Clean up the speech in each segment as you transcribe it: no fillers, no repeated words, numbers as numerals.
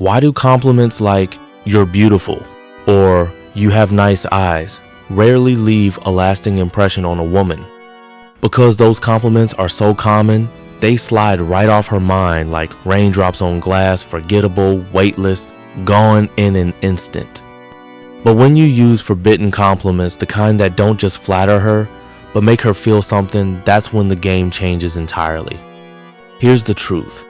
Why do compliments like "you're beautiful" or "you have nice eyes" rarely leave a lasting impression on a woman? Because those compliments are so common, they slide right off her mind like raindrops on glass, forgettable, weightless, gone in an instant. But when you use forbidden compliments, the kind that don't just flatter her, but make her feel something, that's when the game changes entirely. Here's the truth.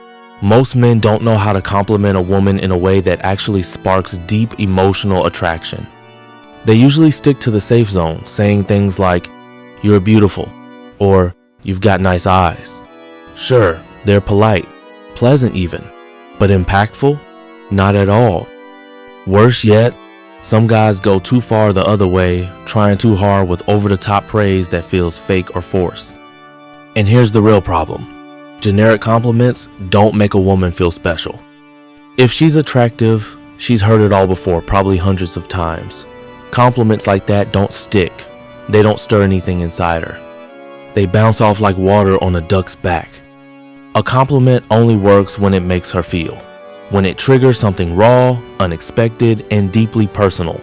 Most men don't know how to compliment a woman in a way that actually sparks deep emotional attraction. They usually stick to the safe zone, saying things like, "You're beautiful," or "You've got nice eyes." Sure, they're polite, pleasant even, but impactful? Not at all. Worse yet, some guys go too far the other way, trying too hard with over-the-top praise that feels fake or forced. And here's the real problem. Generic compliments don't make a woman feel special. If she's attractive, she's heard it all before, probably hundreds of times. Compliments like that don't stick. They don't stir anything inside her. They bounce off like water on a duck's back. A compliment only works when it makes her feel. When it triggers something raw, unexpected, and deeply personal.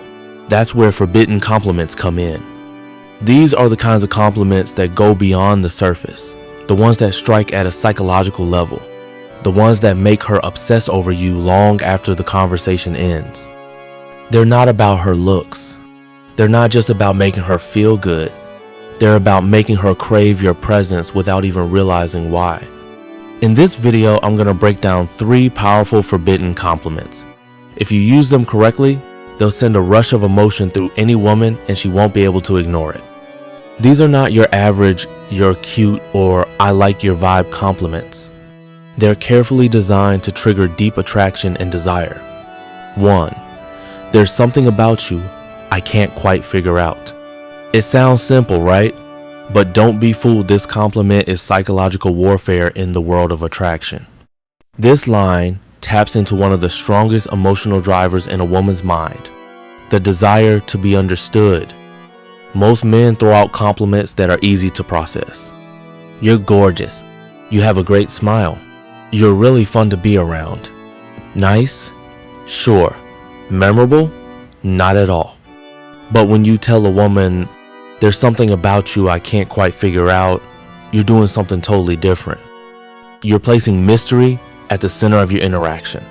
That's where forbidden compliments come in. These are the kinds of compliments that go beyond the surface. The ones that strike at a psychological level. The ones that make her obsess over you long after the conversation ends. They're not about her looks. They're not just about making her feel good. They're about making her crave your presence without even realizing why. In this video, I'm going to break down 3 powerful forbidden compliments. If you use them correctly, they'll send a rush of emotion through any woman and she won't be able to ignore it. These are not your average, "you're cute" or "I like your vibe" compliments. They're carefully designed to trigger deep attraction and desire. 1. There's something about you I can't quite figure out. It sounds simple, right? But don't be fooled, this compliment is psychological warfare in the world of attraction. This line taps into one of the strongest emotional drivers in a woman's mind, the desire to be understood. Most men throw out compliments that are easy to process. "You're gorgeous." "You have a great smile." "You're really fun to be around." Nice? Sure. Memorable? Not at all. But when you tell a woman, "There's something about you I can't quite figure out," you're doing something totally different. You're placing mystery at the center of your interaction.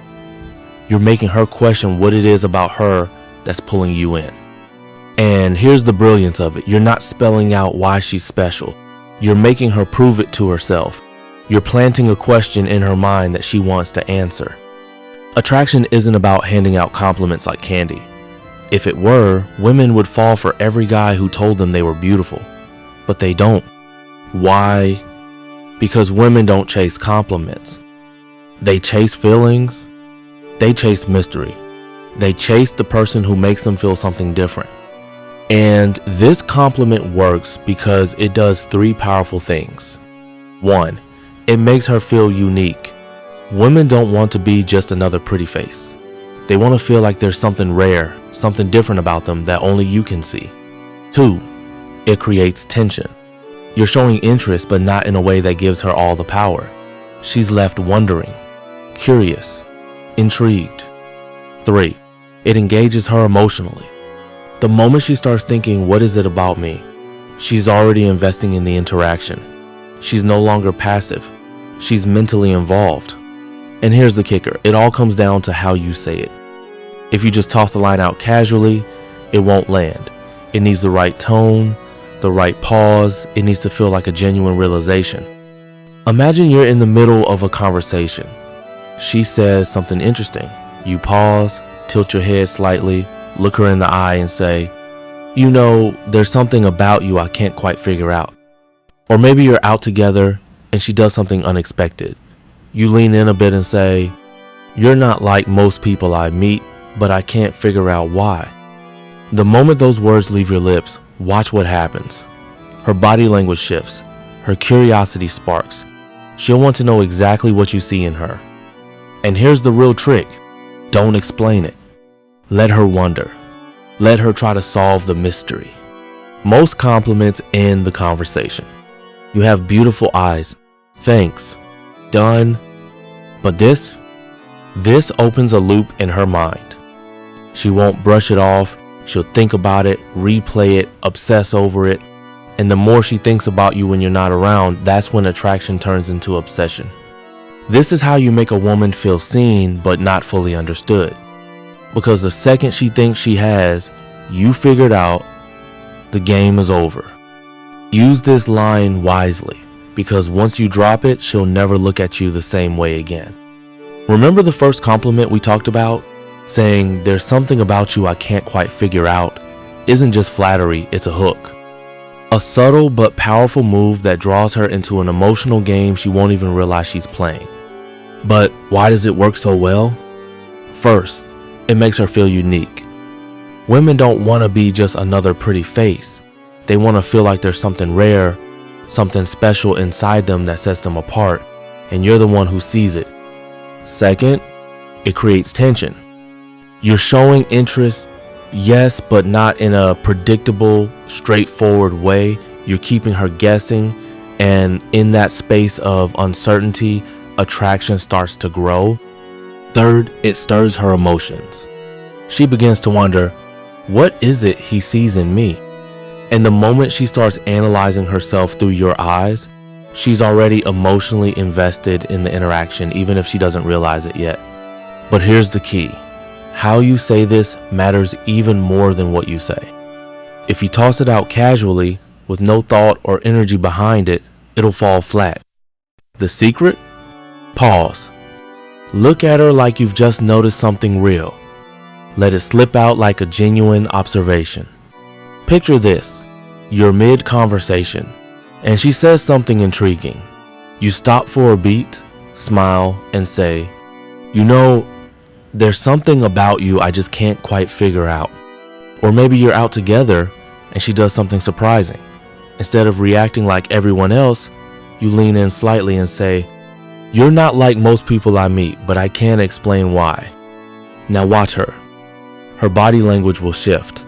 You're making her question what it is about her that's pulling you in. And here's the brilliance of it. You're not spelling out why she's special. You're making her prove it to herself. You're planting a question in her mind that she wants to answer. Attraction isn't about handing out compliments like candy. If it were, women would fall for every guy who told them they were beautiful. But they don't. Why? Because women don't chase compliments. They chase feelings. They chase mystery. They chase the person who makes them feel something different. And this compliment works because it does 3 powerful things. 1. It makes her feel unique. Women don't want to be just another pretty face. They want to feel like there's something rare, something different about them that only you can see. 2. It creates tension. You're showing interest, but not in a way that gives her all the power. She's left wondering, curious, intrigued. 3. It engages her emotionally. The moment she starts thinking, "What is it about me?" she's already investing in the interaction. She's no longer passive. She's mentally involved. And here's the kicker. It all comes down to how you say it. If you just toss the line out casually, it won't land. It needs the right tone, the right pause. It needs to feel like a genuine realization. Imagine you're in the middle of a conversation. She says something interesting. You pause, tilt your head slightly, look her in the eye and say, "You know, there's something about you I can't quite figure out." Or maybe you're out together and she does something unexpected. You lean in a bit and say, "You're not like most people I meet, but I can't figure out why." The moment those words leave your lips, watch what happens. Her body language shifts. Her curiosity sparks. She'll want to know exactly what you see in her. And here's the real trick. Don't explain it. Let her wonder. Let her try to solve the mystery. Most compliments end the conversation. "You have beautiful eyes." "Thanks." "Done." But this This opens a loop in her mind. She won't brush it off. She'll think about it, replay it, obsess over it. And the more she thinks about you when you're not around, that's when attraction turns into obsession. This is how you make a woman feel seen but not fully understood. Because the second she thinks she has you figured out, the game is over. Use this line wisely, because once you drop it, she'll never look at you the same way again. Remember the first compliment we talked about? Saying, "There's something about you I can't quite figure out," isn't just flattery, it's a hook. A subtle but powerful move that draws her into an emotional game she won't even realize she's playing. But why does it work so well? First, it makes her feel unique. Women don't want to be just another pretty face. They want to feel like there's something rare, something special inside them that sets them apart, and you're the one who sees it. Second, it creates tension. You're showing interest, yes, but not in a predictable, straightforward way. You're keeping her guessing, and in that space of uncertainty, attraction starts to grow. Third, it stirs her emotions. She begins to wonder, what is it he sees in me? And the moment she starts analyzing herself through your eyes, she's already emotionally invested in the interaction, even if she doesn't realize it yet. But here's the key. How you say this matters even more than what you say. If you toss it out casually, with no thought or energy behind it, it'll fall flat. The secret? Pause. Look at her like you've just noticed something real. Let it slip out like a genuine observation. Picture this. You're mid-conversation, and she says something intriguing. You stop for a beat, smile, and say, "You know, there's something about you I just can't quite figure out." Or maybe you're out together and she does something surprising. Instead of reacting like everyone else, you lean in slightly and say, "You're not like most people I meet, but I can't explain why." Now watch her. Her body language will shift.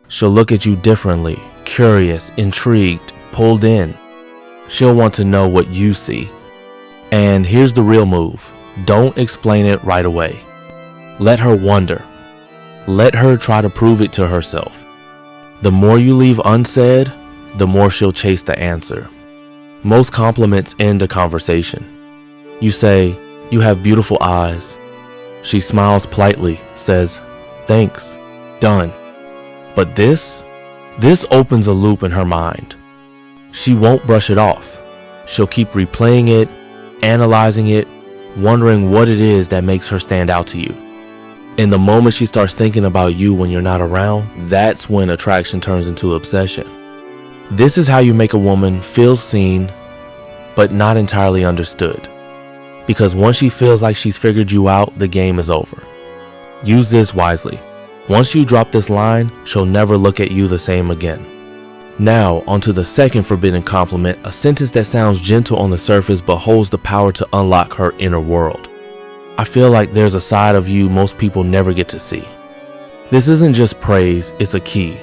She'll look at you differently, curious, intrigued, pulled in. She'll want to know what you see. And here's the real move. Don't explain it right away. Let her wonder. Let her try to prove it to herself. The more you leave unsaid, the more she'll chase the answer. Most compliments end a conversation. You say, "You have beautiful eyes." She smiles politely, says, "Thanks." Done. But this opens a loop in her mind. She won't brush it off. She'll keep replaying it, analyzing it, wondering what it is that makes her stand out to you. And the moment she starts thinking about you when you're not around, that's when attraction turns into obsession. This is how you make a woman feel seen, but not entirely understood. Because once she feels like she's figured you out, the game is over. Use this wisely. Once you drop this line, she'll never look at you the same again. Now, onto the second forbidden compliment, a sentence that sounds gentle on the surface but holds the power to unlock her inner world. I feel like there's a side of you most people never get to see. This isn't just praise, it's a key.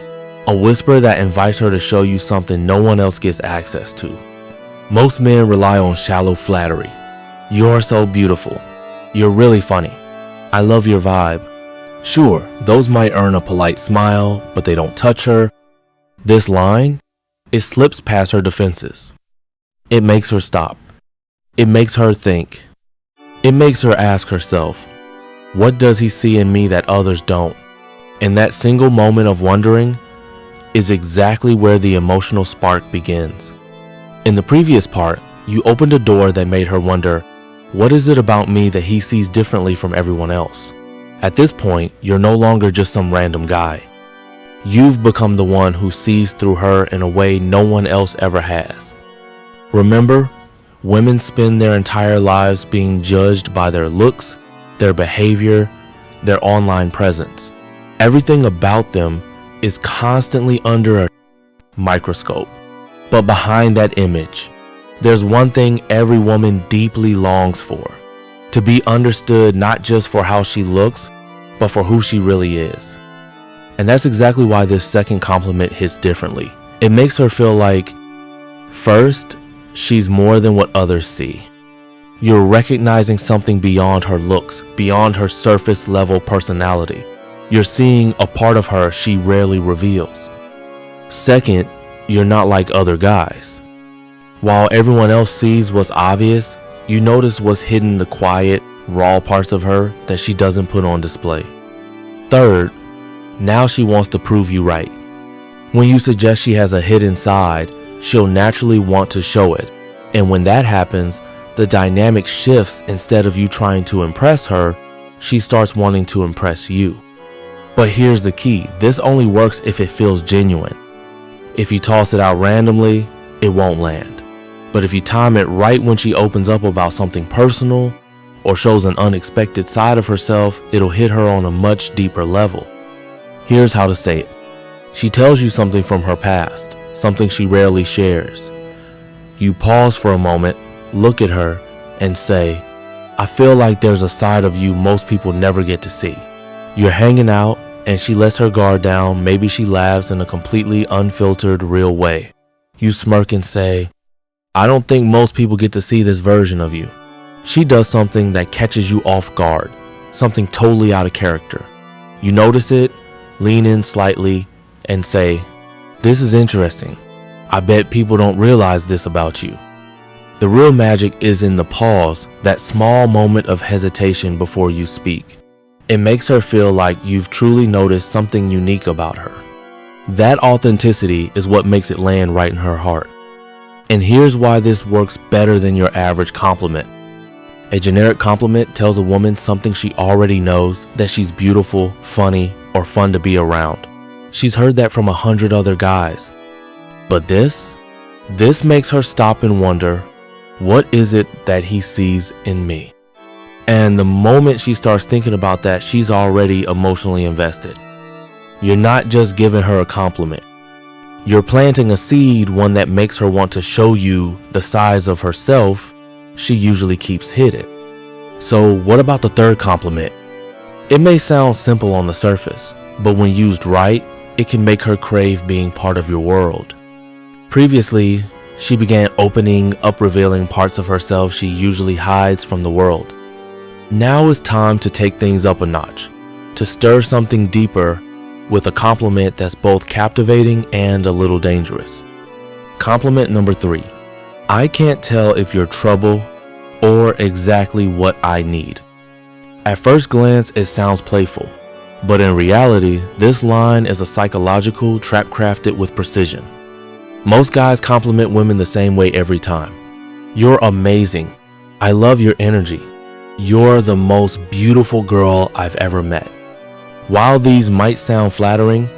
A whisper that invites her to show you something no one else gets access to. Most men rely on shallow flattery. "You're so beautiful. You're really funny. I love your vibe." Sure, those might earn a polite smile, but they don't touch her. This line, it slips past her defenses. It makes her stop. It makes her think. It makes her ask herself, what does he see in me that others don't? And that single moment of wondering is exactly where the emotional spark begins. In the previous part, you opened a door that made her wonder, what is it about me that he sees differently from everyone else? At this point, you're no longer just some random guy. You've become the one who sees through her in a way no one else ever has. Remember, women spend their entire lives being judged by their looks, their behavior, their online presence. Everything about them is constantly under a microscope. But behind that image, there's one thing every woman deeply longs for: to be understood not just for how she looks, but for who she really is. And that's exactly why this second compliment hits differently. It makes her feel like, first, she's more than what others see. You're recognizing something beyond her looks, beyond her surface level personality. You're seeing a part of her she rarely reveals. Second, you're not like other guys. While everyone else sees what's obvious, you notice what's hidden, the quiet, raw parts of her that she doesn't put on display. Third, now she wants to prove you right. When you suggest she has a hidden side, she'll naturally want to show it. And when that happens, the dynamic shifts. Instead of you trying to impress her, she starts wanting to impress you. But here's the key, this only works if it feels genuine. If you toss it out randomly, it won't land. But if you time it right when she opens up about something personal or shows an unexpected side of herself, it'll hit her on a much deeper level. Here's how to say it. She tells you something from her past, something she rarely shares. You pause for a moment, look at her, and say, I feel like there's a side of you most people never get to see. You're hanging out, and she lets her guard down. Maybe she laughs in a completely unfiltered, real way. You smirk and say, I don't think most people get to see this version of you. She does something that catches you off guard, something totally out of character. You notice it, lean in slightly, and say, this is interesting. I bet people don't realize this about you. The real magic is in the pause, that small moment of hesitation before you speak. It makes her feel like you've truly noticed something unique about her. That authenticity is what makes it land right in her heart. And here's why this works better than your average compliment. A generic compliment tells a woman something she already knows, that she's beautiful, funny, or fun to be around. She's heard that from 100 other guys. But this makes her stop and wonder, what is it that he sees in me? And the moment she starts thinking about that, she's already emotionally invested. You're not just giving her a compliment. You're planting a seed, one that makes her want to show you the size of herself she usually keeps hidden. So what about the third compliment? It may sound simple on the surface, but when used right, it can make her crave being part of your world. Previously, she began opening up, revealing parts of herself she usually hides from the world. Now is time to take things up a notch, to stir something deeper with a compliment that's both captivating and a little dangerous. Compliment number 3. I can't tell if you're trouble or exactly what I need. At first glance, it sounds playful, but in reality, this line is a psychological trap crafted with precision. Most guys compliment women the same way every time. You're amazing. I love your energy. You're the most beautiful girl I've ever met. While these might sound flattering,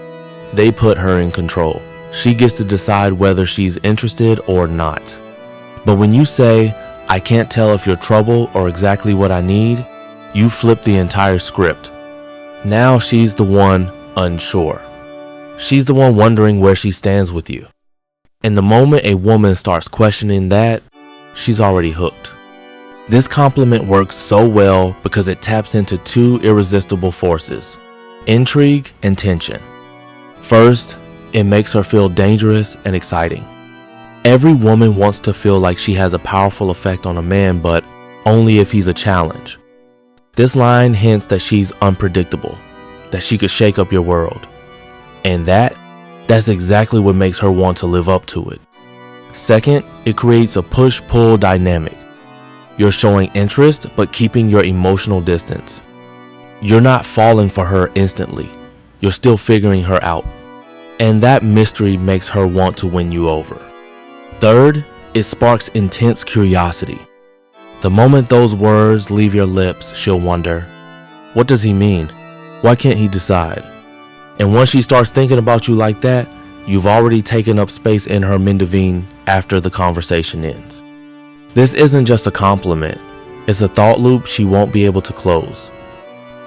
they put her in control. She gets to decide whether she's interested or not. But when you say, I can't tell if you're trouble or exactly what I need, you flip the entire script. Now she's the one unsure. She's the one wondering where she stands with you. And the moment a woman starts questioning that, she's already hooked. This compliment works so well because it taps into 2 irresistible forces: intrigue and tension. First, it makes her feel dangerous and exciting. Every woman wants to feel like she has a powerful effect on a man, but only if he's a challenge. This line hints that she's unpredictable, that she could shake up your world. And that's exactly what makes her want to live up to it. Second, it creates a push-pull dynamic. You're showing interest, but keeping your emotional distance. You're not falling for her instantly. You're still figuring her out. And that mystery makes her want to win you over. Third, it sparks intense curiosity. The moment those words leave your lips, she'll wonder, what does he mean? Why can't he decide? And once she starts thinking about you like that, you've already taken up space in her Mendivine after the conversation ends. This isn't just a compliment, it's a thought loop she won't be able to close.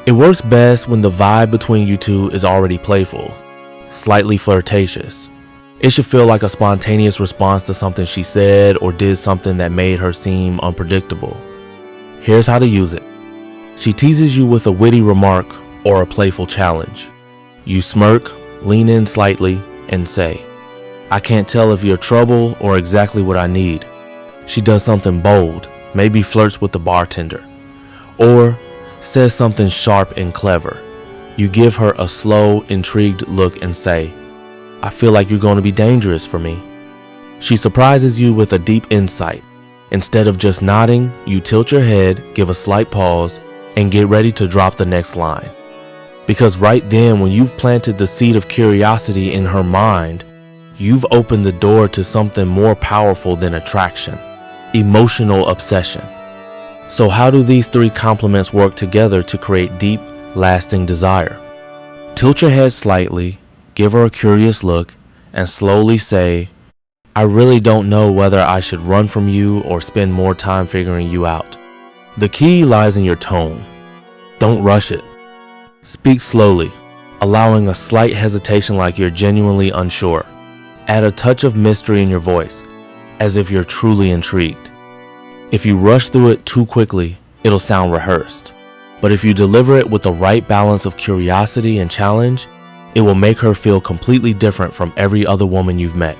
It works best when the vibe between you two is already playful, slightly flirtatious. It should feel like a spontaneous response to something she said or did, something that made her seem unpredictable. Here's how to use it. She teases you with a witty remark or a playful challenge. You smirk, lean in slightly, and say, I can't tell if you're trouble or exactly what I need. She does something bold, maybe flirts with the bartender, or says something sharp and clever. You give her a slow, intrigued look and say, "I feel like you're going to be dangerous for me." She surprises you with a deep insight. Instead of just nodding, you tilt your head, give a slight pause, and get ready to drop the next line. Because right then, when you've planted the seed of curiosity in her mind, you've opened the door to something more powerful than attraction: emotional obsession. So how do these three compliments work together to create deep, lasting desire? Tilt your head slightly, give her a curious look, and slowly say, "I really don't know whether I should run from you or spend more time figuring you out." The key lies in your tone. Don't rush it. Speak slowly, allowing a slight hesitation like you're genuinely unsure. Add a touch of mystery in your voice, as if you're truly intrigued. If you rush through it too quickly, it'll sound rehearsed. But if you deliver it with the right balance of curiosity and challenge, it will make her feel completely different from every other woman you've met.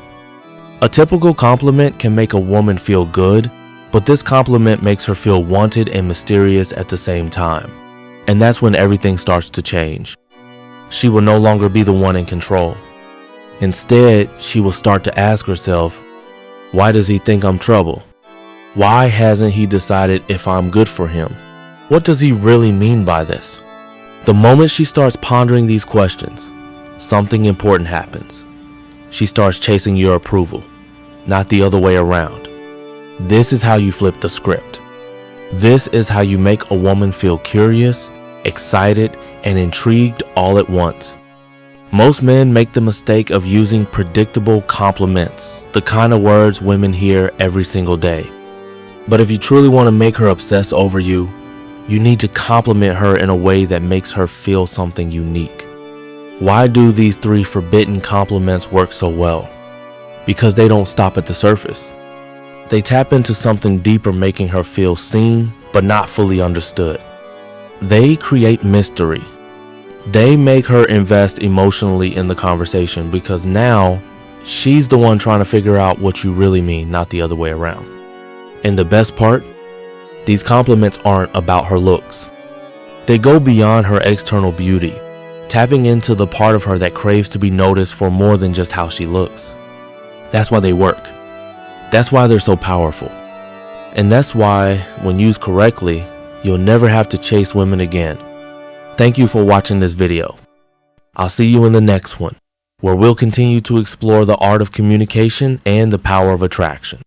A typical compliment can make a woman feel good, but this compliment makes her feel wanted and mysterious at the same time. And that's when everything starts to change. She will no longer be the one in control. Instead, she will start to ask herself, why does he think I'm trouble? Why hasn't he decided if I'm good for him? What does he really mean by this? The moment she starts pondering these questions, something important happens. She starts chasing your approval, not the other way around. This is how you flip the script. This is how you make a woman feel curious, excited, and intrigued all at once. Most men make the mistake of using predictable compliments, the kind of words women hear every single day. But if you truly want to make her obsess over you, you need to compliment her in a way that makes her feel something unique. Why do these three forbidden compliments work so well? Because they don't stop at the surface. They tap into something deeper, making her feel seen but not fully understood. They create mystery. They make her invest emotionally in the conversation because now she's the one trying to figure out what you really mean, not the other way around. And the best part, these compliments aren't about her looks. They go beyond her external beauty, tapping into the part of her that craves to be noticed for more than just how she looks. That's why they work. That's why they're so powerful. And that's why, when used correctly, you'll never have to chase women again. Thank you for watching this video. I'll see you in the next one, where we'll continue to explore the art of communication and the power of attraction.